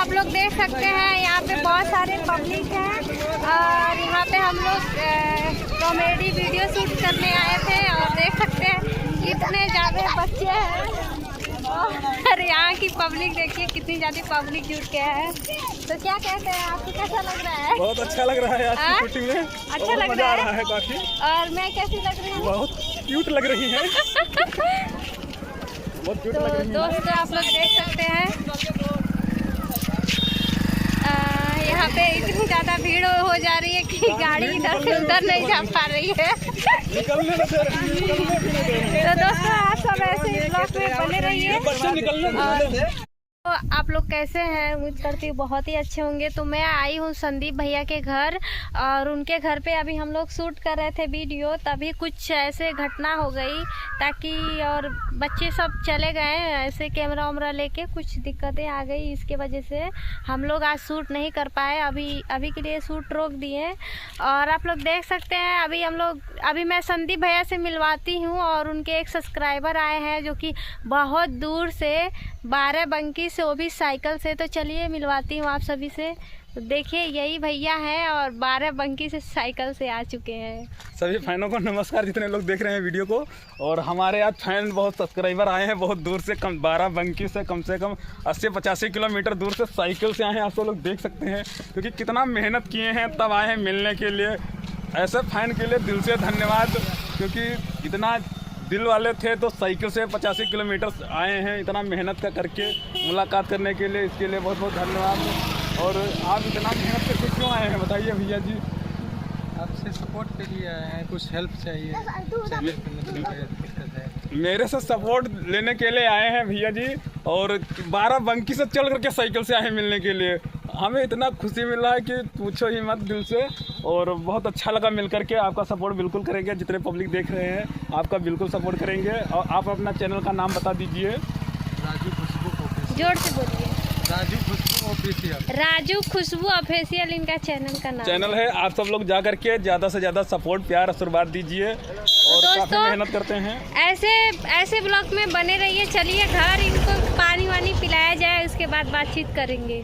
आप लोग देख सकते हैं यहाँ पे बहुत सारे पब्लिक हैं और यहाँ पे हम लोग कॉमेडी वीडियो शूट करने आए थे और देख सकते हैं इतने ज़्यादा बच्चे हैं और यहाँ की पब्लिक देखिए कितनी ज़्यादा पब्लिक जुट के है। तो क्या कहते हैं, आपको कैसा लग रहा है? बहुत अच्छा लग रहा है आज की शूटिंग में। अच्छा लग रहा है काफी। और मैं कैसी लग रही हूँ? बहुत क्यूट लग रही है। बहुत क्यूट लग रही है। दोस्तों आप लोग देख सकते हैं यहाँ पे इतनी ज़्यादा भीड़ हो जा रही है कि गाड़ी इधर से उधर नहीं जा पा रही है। तो दोस्तों आप सब ऐसे ही ब्लॉग में बने रहिए। तो आप लोग कैसे हैं? उम्मीद करती हूँ बहुत ही अच्छे होंगे। तो मैं आई हूँ संदीप भैया के घर और उनके घर पे अभी हम लोग शूट कर रहे थे वीडियो, तभी कुछ ऐसे घटना हो गई ताकि और बच्चे सब चले गए ऐसे कैमरा वैमरा लेके, कुछ दिक्कतें आ गई, इसके वजह से हम लोग आज शूट नहीं कर पाए। अभी के लिए शूट रोक दिए। और आप लोग देख सकते हैं अभी मैं संदीप भैया से मिलवाती हूँ और उनके एक सब्सक्राइबर आए हैं जो कि बहुत दूर से बाराबंकी से, वो भी साइकिल से। तो चलिए मिलवाती हूँ आप सभी से। तो देखिए यही भैया हैं और बाराबंकी से साइकिल से आ चुके हैं। सभी फैनों को नमस्कार, जितने लोग देख रहे हैं वीडियो को। और हमारे आज फैन बहुत सब्सक्राइबर आए हैं बहुत दूर से, बाराबंकी से कम 80-85 किलोमीटर दूर से साइकिल से आए हैं। आप सब लोग देख सकते हैं क्योंकि कितना मेहनत किए हैं तब आए हैं मिलने के लिए। ऐसे फैन के लिए दिल से धन्यवाद, क्योंकि इतना दिल वाले थे तो साइकिल से 85 किलोमीटर आए हैं इतना मेहनत का करके मुलाकात करने के लिए। इसके लिए बहुत बहुत धन्यवाद। और आप इतना मेहनत करके क्यों आए हैं बताइए भैया जी? आपसे सपोर्ट के लिए आए हैं, कुछ हेल्प चाहिए चैनल पे। मेरे से सपोर्ट लेने के लिए आए हैं भैया जी, और बाराबंकी से चल करके साइकिल से आए हैं मिलने के लिए। हमें इतना खुशी मिल रहा है कि पूछो ही मत दिल से। और बहुत अच्छा लगा मिल करके। आपका सपोर्ट बिल्कुल करेंगे, जितने पब्लिक देख रहे हैं आपका बिल्कुल सपोर्ट करेंगे। और आप अपना चैनल का नाम बता दीजिए। राजू खुशबू ऑफिशियल। जोर से बोलिए। राजू खुशबू ऑफिशियल। राजू खुशबू ऑफिशियल इनका चैनल है। आप सब लोग जा करके ज़्यादा से ज़्यादा सपोर्ट प्यार आशीर्वाद दीजिए और काफ़ी मेहनत करते हैं। ऐसे ब्लॉग में बने रहिए। चलिए घर इनको पानी वानी पिलाया जाए, उसके बाद बातचीत करेंगे।